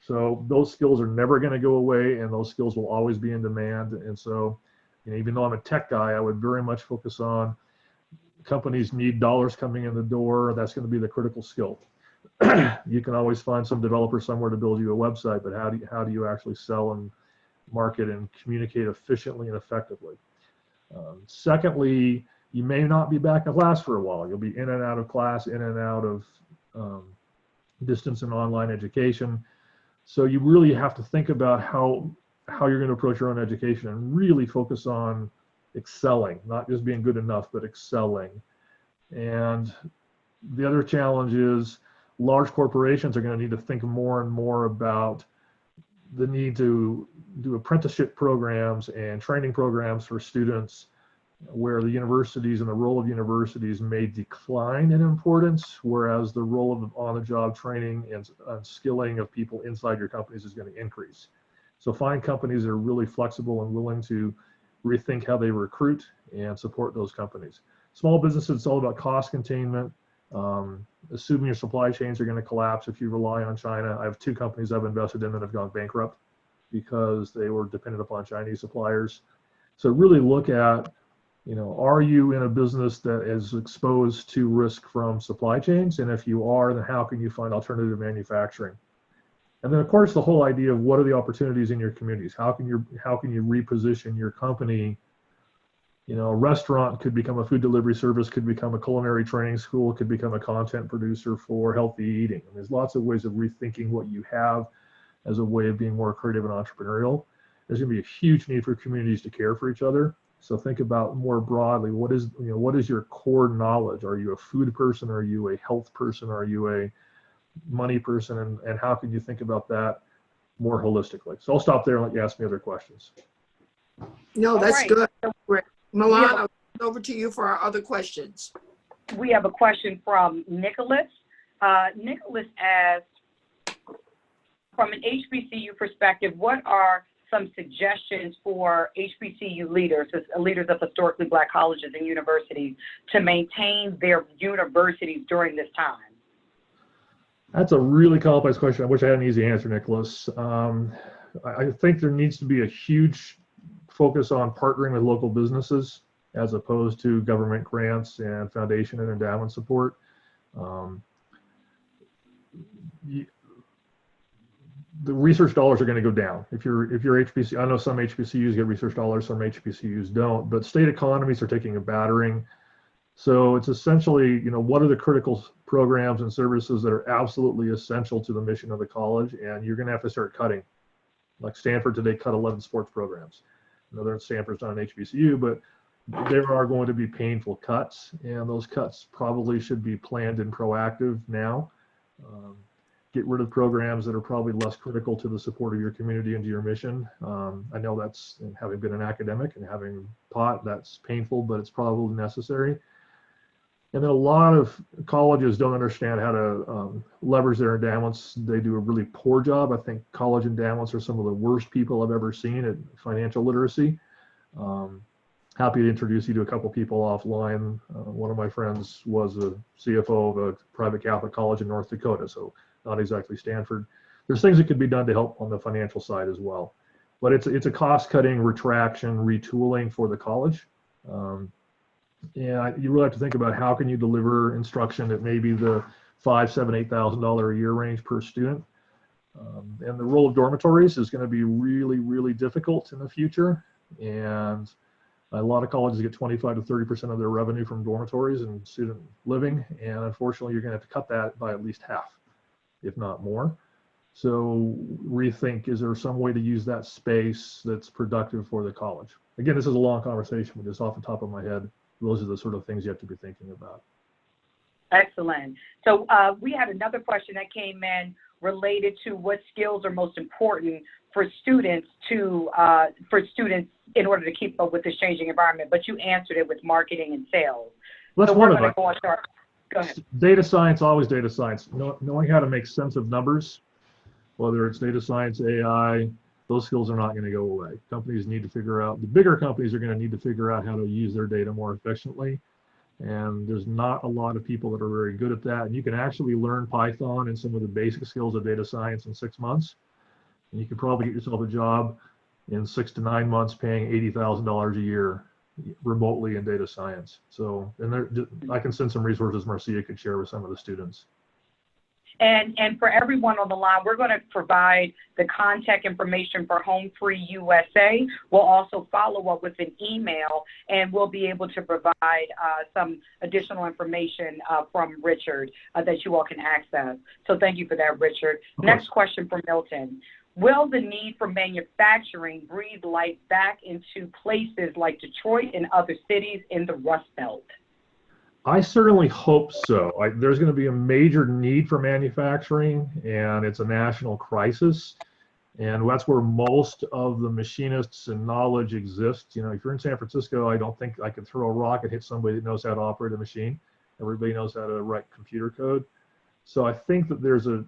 So those skills are never going to go away, and those skills will always be in demand. And so, you know, even though I'm a tech guy, I would very much focus on companies need dollars coming in the door. That's going to be the critical skill. You can always find some developer somewhere to build you a website, but how do you actually sell and market and communicate efficiently and effectively? Secondly, you may not be back in class for a while. You'll be in and out of class, in and out of distance and online education. So you really have to think about how you're going to approach your own education and really focus on excelling, not just being good enough, but excelling. And the other challenge is large corporations are going to need to think more and more about the need to do apprenticeship programs and training programs for students, where the universities and the role of universities may decline in importance, whereas the role of on-the-job training and skilling of people inside your companies is going to increase. So find companies that are really flexible and willing to rethink how they recruit and support those companies. Small businesses, it's all about cost containment. Assuming your supply chains are going to collapse if you rely on China. I have 2 companies I've invested in that have gone bankrupt because they were dependent upon Chinese suppliers. So really look at, are you in a business that is exposed to risk from supply chains? And if you are, then how can you find alternative manufacturing? And then of course the whole idea of what are the opportunities in your communities? How can you reposition your company? A restaurant could become a food delivery service, could become a culinary training school, could become a content producer for healthy eating. And there's lots of ways of rethinking what you have as a way of being more creative and entrepreneurial. There's going to be a huge need for communities to care for each other. So think about more broadly, what is your core knowledge? Are you a food person? Are you a health person? Are you a money person? And how can you think about that more holistically? So I'll stop there and let you ask me other questions. No, that's good. Great. Milan, over to you for our other questions. We have a question from Nicholas. Nicholas asks, from an HBCU perspective, what are some suggestions for HBCU leaders of historically Black colleges and universities to maintain their universities during this time? That's a really complex question. I wish I had an easy answer, Nicholas. I think there needs to be a huge focus on partnering with local businesses as opposed to government grants and foundation and endowment support. The research dollars are going to go down. If you're HBCU, I know some HBCUs get research dollars, some HBCUs don't, but state economies are taking a battering. So it's essentially, what are the critical programs and services that are absolutely essential to the mission of the college, and you're going to have to start cutting. Like Stanford today cut 11 sports programs. Another Stanford's not an HBCU, but there are going to be painful cuts, and those cuts probably should be planned and proactive now. Get rid of programs that are probably less critical to the support of your community and to your mission. I know that's, having been an academic and having taught, that's painful, but it's probably necessary. And then a lot of colleges don't understand how to leverage their endowments. They do a really poor job. I think college endowments are some of the worst people I've ever seen at financial literacy. Happy to introduce you to a couple people offline. One of my friends was a CFO of a private Catholic college in North Dakota, so not exactly Stanford. There's things that could be done to help on the financial side as well. But it's a cost-cutting, retraction, retooling for the college. And you really have to think about how can you deliver instruction at maybe the $5,000, $7,000, $8,000 a year range per student. And the role of dormitories is going to be really, really difficult in the future. And a lot of colleges get 25 to 30% of their revenue from dormitories and student living. And unfortunately, you're going to have to cut that by at least half, if not more. So rethink, is there some way to use that space that's productive for the college? Again, this is a long conversation, but just off the top of my head, those are the sort of things you have to be thinking about. Excellent. So we had another question that came in related to what skills are most important for students in order to keep up with this changing environment, but you answered it with marketing and sales. That's so one of it. Go ahead. Data science, always data science. Knowing how to make sense of numbers, whether it's data science, AI, those skills are not going to go away. Companies need to figure out, the bigger companies are going to need to figure out how to use their data more efficiently. And there's not a lot of people that are very good at that. And you can actually learn Python and some of the basic skills of data science in 6 months. And you can probably get yourself a job in 6 to 9 months paying $80,000 a year remotely in data science. So, and I can send some resources Marcia could share with some of the students. And for everyone on the line, we're going to provide the contact information for HomeFree-USA. We'll also follow up with an email, and we'll be able to provide some additional information from Richard that you all can access. So thank you for that, Richard. Next question from Milton. Will the need for manufacturing breathe life back into places like Detroit and other cities in the Rust Belt? I certainly hope so. There's going to be a major need for manufacturing, and it's a national crisis. And that's where most of the machinists and knowledge exists. You know, if you're in San Francisco, I don't think I can throw a rock and hit somebody that knows how to operate a machine. Everybody knows how to write computer code. So I think that there's a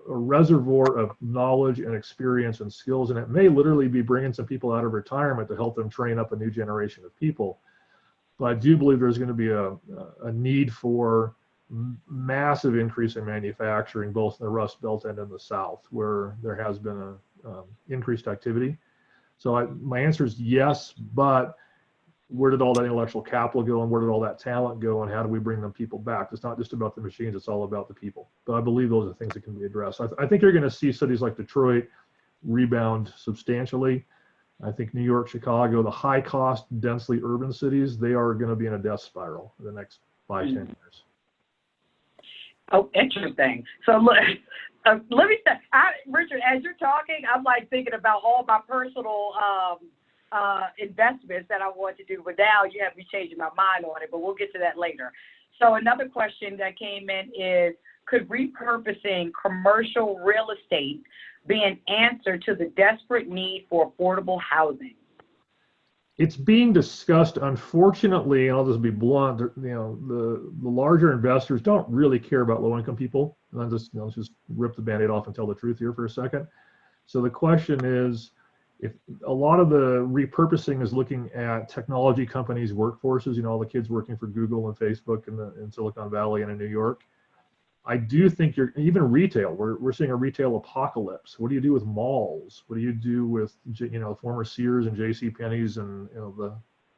reservoir of knowledge and experience and skills, and it may literally be bringing some people out of retirement to help them train up a new generation of people. But I do believe there's going to be a need for massive increase in manufacturing, both in the Rust Belt and in the South, where there has been a increased activity. So my answer is yes, but where did all that intellectual capital go, and where did all that talent go, and how do we bring them people back? It's not just about the machines, it's all about the people. But I believe those are things that can be addressed. I think you're going to see cities like Detroit rebound substantially. I think New York, Chicago, the high cost, densely urban cities, they are going to be in a death spiral in the next 5-10 years. Oh, interesting. So look, let me say, Richard, as you're talking, I'm like thinking about all my personal investments that I want to do, but now you have me changing my mind on it, but we'll get to that later. So another question that came in is, could repurposing commercial real estate be an answer to the desperate need for affordable housing? It's being discussed, unfortunately, and I'll just be blunt, you know, the larger investors don't really care about low-income people. And let's just rip the Band-Aid off and tell the truth here for a second. So the question is, if a lot of the repurposing is looking at technology companies' workforces, you know, all the kids working for Google and Facebook in Silicon Valley and in New York, I do think even retail, we're seeing a retail apocalypse. What do you do with malls? What do you do with, you know, former Sears and JCPenney's and, you know, the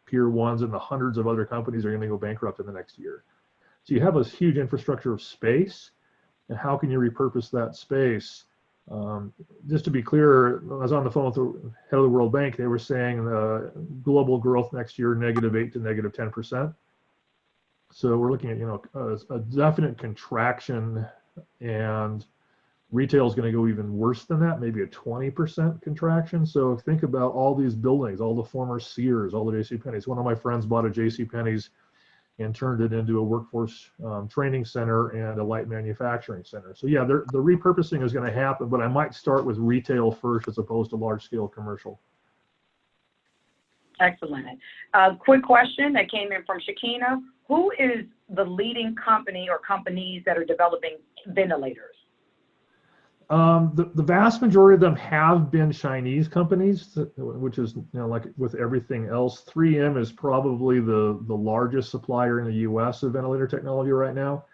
Pier 1s and the hundreds of other companies are going to go bankrupt in the next year. So you have this huge infrastructure of space, and how can you repurpose that space? Just to be clear, I was on the phone with the head of the World Bank. They were saying global growth next year, -8% to -10%. So we're looking at, you know, a definite contraction, and retail is going to go even worse than that, maybe a 20% contraction. So think about all these buildings, all the former Sears, all the JCPenney's. One of my friends bought a JCPenney's and turned it into a workforce training center and a light manufacturing center. So yeah, the repurposing is going to happen, but I might start with retail first as opposed to large scale commercial. Excellent. Quick question that came in from Shakina. Who is the leading company or companies that are developing ventilators? The vast majority of them have been Chinese companies, which is, you know, like with everything else. 3M is probably the largest supplier in the U.S. of ventilator technology right now.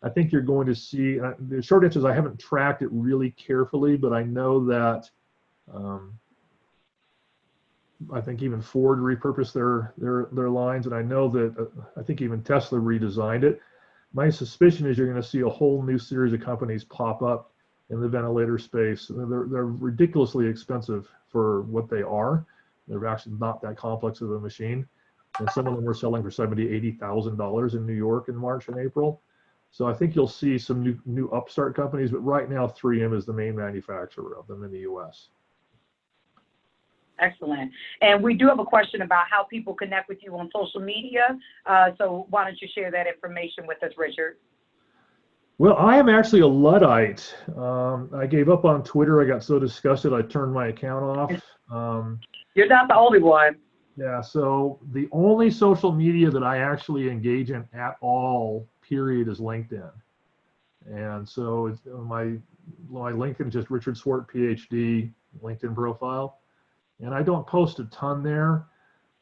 I think you're going to see, the short answer is I haven't tracked it really carefully, but I know that I think even Ford repurposed their lines, and I know that I think even Tesla redesigned it. My suspicion is you're going to see a whole new series of companies pop up in the ventilator space. They're ridiculously expensive for what they are. They're actually not that complex of a machine, and some of them were selling for $70,000, $80,000 in New York in March and April. So I think you'll see some new upstart companies, but right now 3M is the main manufacturer of them in the U.S. Excellent. And we do have a question about how people connect with you on social media. So why don't you share that information with us, Richard? Well, I am actually a Luddite. I gave up on Twitter. I got so disgusted I turned my account off. You're not the only one. Yeah, so the only social media that I actually engage in at all, period, is LinkedIn. And so it's, my LinkedIn is just Richard Swart, PhD, LinkedIn profile. And I don't post a ton there.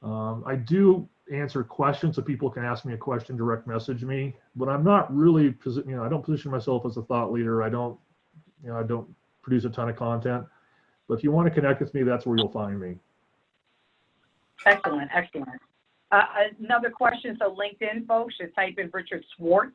I do answer questions, so people can ask me a question, direct message me, but I'm not really, you know, I don't position myself as a thought leader. I don't produce a ton of content, but if you want to connect with me, that's where you'll find me. Excellent, excellent. Another question, so LinkedIn folks should type in Richard Swart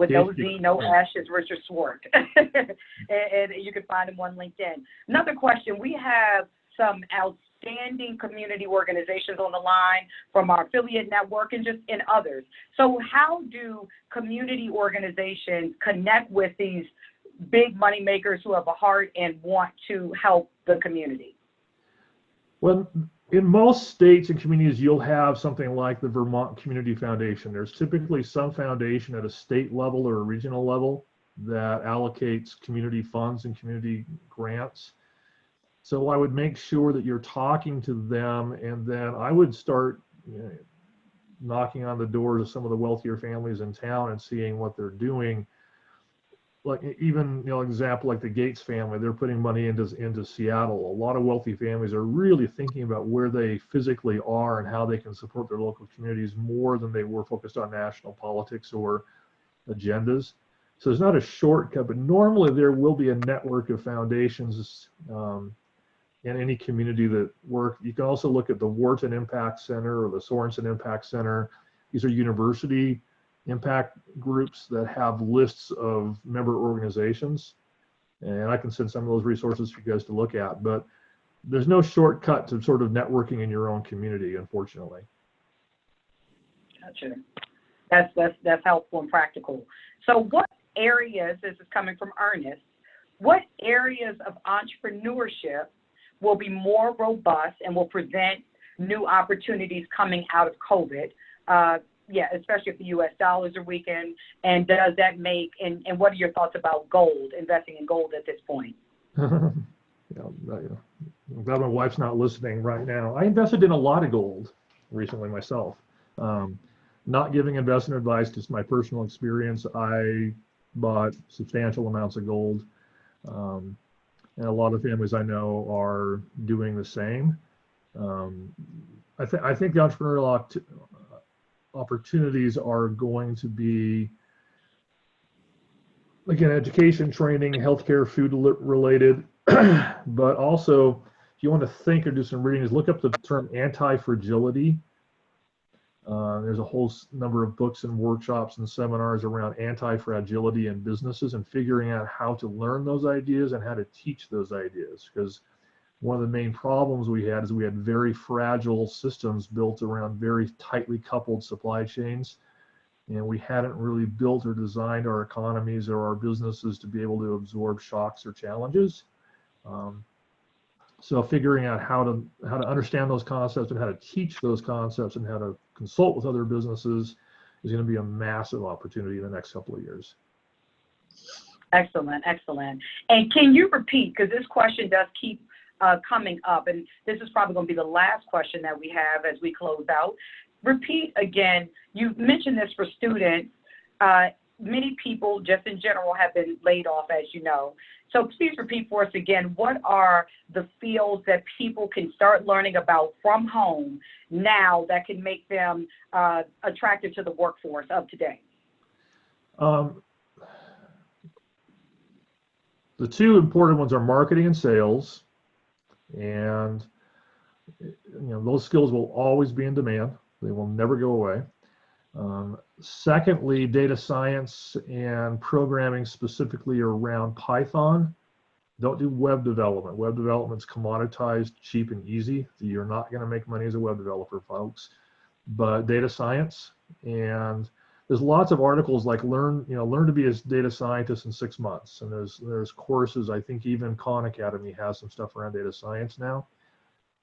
with no Z, no ashes, Richard Swart. and you can find him on LinkedIn. Another question, we have some outstanding community organizations on the line from our affiliate network and others. So how do community organizations connect with these big money makers who have a heart and want to help the community? Well, in most states and communities, you'll have something like the Vermont Community Foundation. There's typically some foundation at a state level or a regional level that allocates community funds and community grants. So I would make sure that you're talking to them, and then I would start knocking on the doors of some of the wealthier families in town and seeing what they're doing. Like even, example like the Gates family, they're putting money into Seattle. A lot of wealthy families are really thinking about where they physically are and how they can support their local communities more than they were focused on national politics or agendas. So there's not a shortcut, but normally there will be a network of foundations in any community that work. You can also look at the Wharton Impact Center or the Sorensen Impact Center. These are university impact groups that have lists of member organizations, and I can send some of those resources for you guys to look at, but there's no shortcut to sort of networking in your own community, unfortunately. Gotcha. That's helpful and practical. So what areas, this is coming from Ernest, what areas of entrepreneurship will be more robust and will present new opportunities coming out of COVID? Especially if the U.S. dollars are weakened, and does that make, and what are your thoughts about gold, investing in gold at this point? I'm glad my wife's not listening right now. I invested in a lot of gold recently myself. Not giving investment advice, just my personal experience. I bought substantial amounts of gold, and a lot of families I know are doing the same. I think the entrepreneurial opportunities are going to be, again, education, training, healthcare, food related, but also if you want to think or do some reading, is look up the term anti-fragility. There's a whole number of books and workshops and seminars around anti-fragility in businesses and figuring out how to learn those ideas and how to teach those ideas, because one of the main problems we had is we had very fragile systems built around very tightly coupled supply chains, and we hadn't really built or designed our economies or our businesses to be able to absorb shocks or challenges. So figuring out how to understand those concepts and how to teach those concepts and how to consult with other businesses is going to be a massive opportunity in the next couple of years. Excellent, excellent. And can you repeat, because this question does keep coming up, and this is probably going to be the last question that we have as we close out. Repeat again, you mentioned this for students. Many people just in general have been laid off, as you know. So please repeat for us again, what are the fields that people can start learning about from home now that can make them attractive to the workforce of today? The two important ones are marketing and sales. And those skills will always be in demand. They will never go away. Secondly, data science and programming specifically around Python. Don't do web development. Web development's commoditized, cheap, and easy. You're not going to make money as a web developer, folks. But data science, and there's lots of articles like learn to be a data scientist in 6 months. And there's courses. I think even Khan Academy has some stuff around data science now.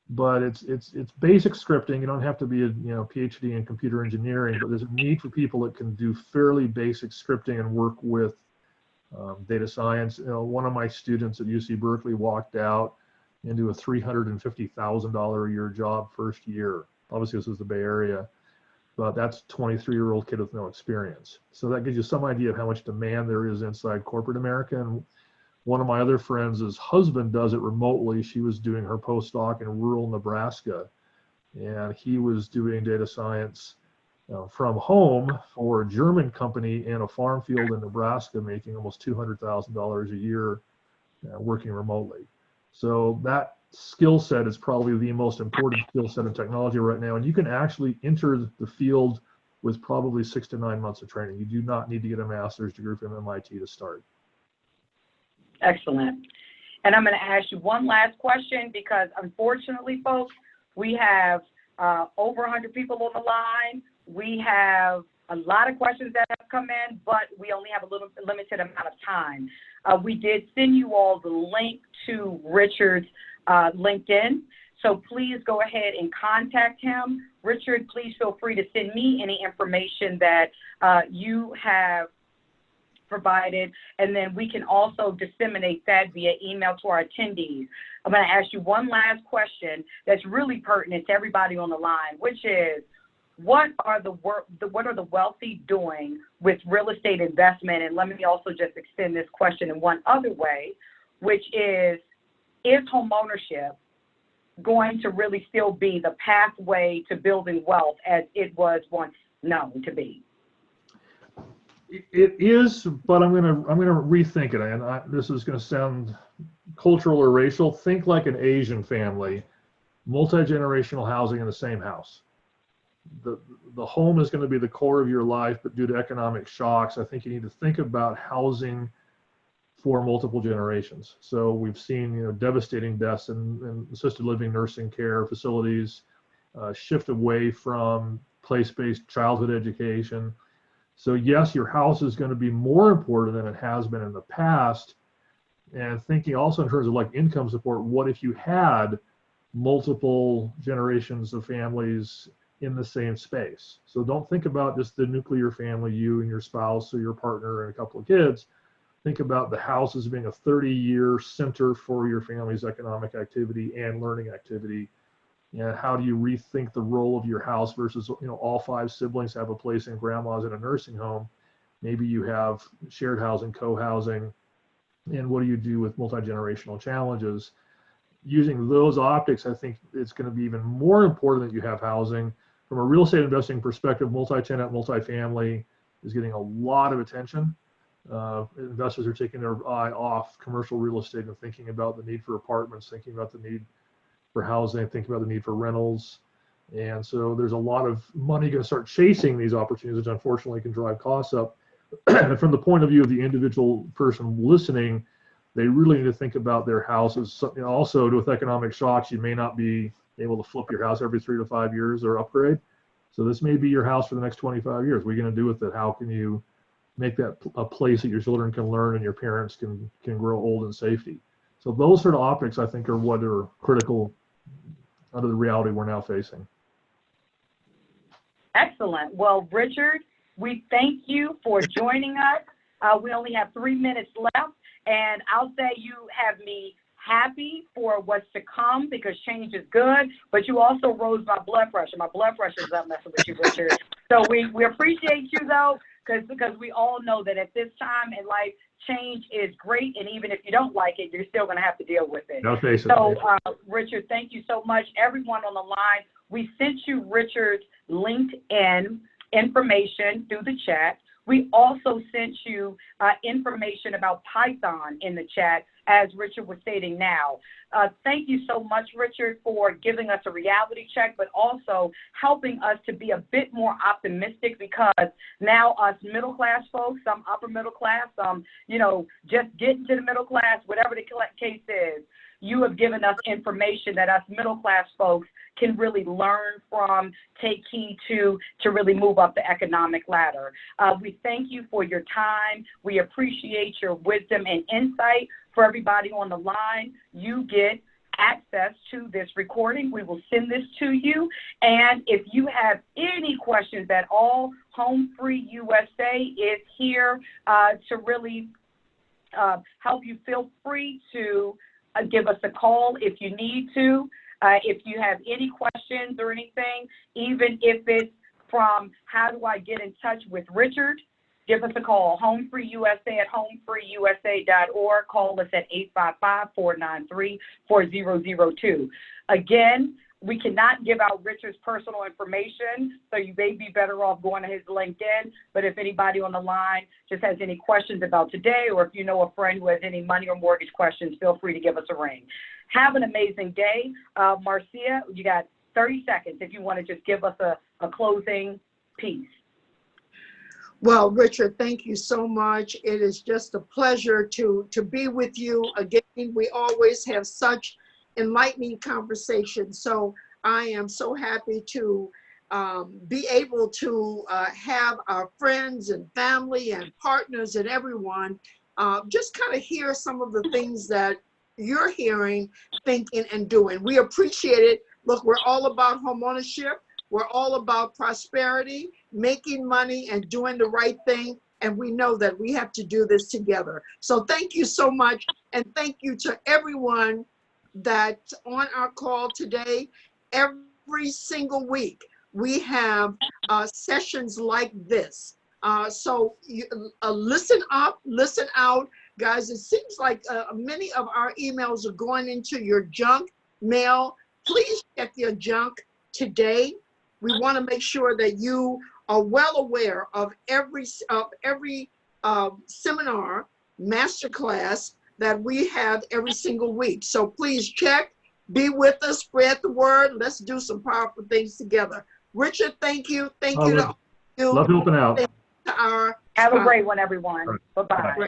But it's basic scripting. You don't have to be a PhD in computer engineering, but there's a need for people that can do fairly basic scripting and work with data science. One of my students at UC Berkeley walked out into a $350,000 a year job first year. Obviously, this is the Bay Area, but that's a 23-year-old kid with no experience. So that gives you some idea of how much demand there is inside corporate America. And one of my other friends' husband does it remotely. She was doing her postdoc in rural Nebraska, and he was doing data science from home for a German company in a farm field in Nebraska, making almost $200,000 a year working remotely. So that skill set is probably the most important skill set in technology right now. And you can actually enter the field with probably 6 to 9 months of training. You do not need to get a master's degree from MIT to start. Excellent. And I'm going to ask you one last question because unfortunately, folks, we have over 100 people on the line. We have a lot of questions that have come in, but we only have a little limited amount of time. We did send you all the link to Richard's LinkedIn. So please go ahead and contact him. Richard, please feel free to send me any information that you have provided, and then we can also disseminate that via email to our attendees. I'm going to ask you one last question that's really pertinent to everybody on the line, which is, what are the wealthy doing with real estate investment? And let me also just extend this question in one other way, which is home ownership going to really still be the pathway to building wealth as it was once known to be? It is, but I'm gonna rethink it. And this is gonna sound cultural or racial. Think like an Asian family, multi-generational housing in the same house. The home is going to be the core of your life, but due to economic shocks, I think you need to think about housing for multiple generations. So we've seen, devastating deaths in assisted living, nursing care facilities, shift away from place-based childhood education. So yes, your house is going to be more important than it has been in the past. And thinking also in terms of like income support, what if you had multiple generations of families in the same space? So don't think about just the nuclear family, you and your spouse or your partner and a couple of kids. Think about the house as being a 30-year center for your family's economic activity and learning activity. And how do you rethink the role of your house versus, all 5 siblings have a place in grandma's in a nursing home. Maybe you have shared housing, co-housing, and what do you do with multi-generational challenges? Using those optics, I think it's going to be even more important that you have housing. From a real estate investing perspective, multi-tenant, multi-family is getting a lot of attention. Investors are taking their eye off commercial real estate and thinking about the need for apartments, thinking about the need for housing, thinking about the need for rentals. And so there's a lot of money going to start chasing these opportunities, which unfortunately can drive costs up. And from the point of view of the individual person listening, they really need to think about their houses. Also, with economic shocks, you may not be able to flip your house every 3 to 5 years or upgrade. So this may be your house for the next 25 years. What are you going to do with it? How can you make that a place that your children can learn and your parents can grow old in safety? So those sort of optics, I think, are what are critical under the reality we're now facing. Excellent. Well, Richard, we thank you for joining us. We only have 3 minutes left, and I'll say you have me happy for what's to come because change is good, but you also rose my blood pressure. My blood pressure is up messing with you, Richard. So we appreciate you, though, because we all know that at this time in life, change is great, and even if you don't like it, you're still going to have to deal with it. No, face it. So, Richard, thank you so much. Everyone on the line, we sent you Richard's LinkedIn information through the chat. We also sent you information about Python in the chat, as Richard was stating now. Thank you so much, Richard, for giving us a reality check, but also helping us to be a bit more optimistic because now us middle-class folks, some upper middle class, some, just getting to the middle class, whatever the case is, you have given us information that us middle-class folks can really learn from, take heed to really move up the economic ladder. We thank you for your time. We appreciate your wisdom and insight. For everybody on the line, you get access to this recording. We will send this to you. And if you have any questions at all, HomeFree-USA is here to really help you. Feel free to give us a call if you need to. If you have any questions or anything, even if it's from how do I get in touch with Richard, give us a call. HomeFree-USA at HomeFree-USA.org. Call us at 855-493-4002. Again, we cannot give out Richard's personal information, so you may be better off going to his LinkedIn. But if anybody on the line just has any questions about today, or if you know a friend who has any money or mortgage questions, feel free to give us a ring. Have an amazing day. Marcia, you got 30 seconds if you want to just give us a closing piece. Well, Richard, thank you so much. It is just a pleasure to be with you. Again, we always have such enlightening conversations. So I am so happy to be able to have our friends and family and partners and everyone just kind of hear some of the things that you're hearing, thinking, and doing. We appreciate it. Look, we're all about homeownership. We're all about prosperity, making money, and doing the right thing. And we know that we have to do this together. So thank you so much. And thank you to everyone that's on our call today. Every single week, we have sessions like this. So listen up, listen out. Guys, it seems like many of our emails are going into your junk mail. Please check your junk today. We want to make sure that you are well aware of every seminar, masterclass that we have every single week. So please check, be with us, spread the word. Let's do some powerful things together. Richard, thank you. Thank you to all of you. Love helping out. Thank you to our Have a great one, everyone. Bye-bye.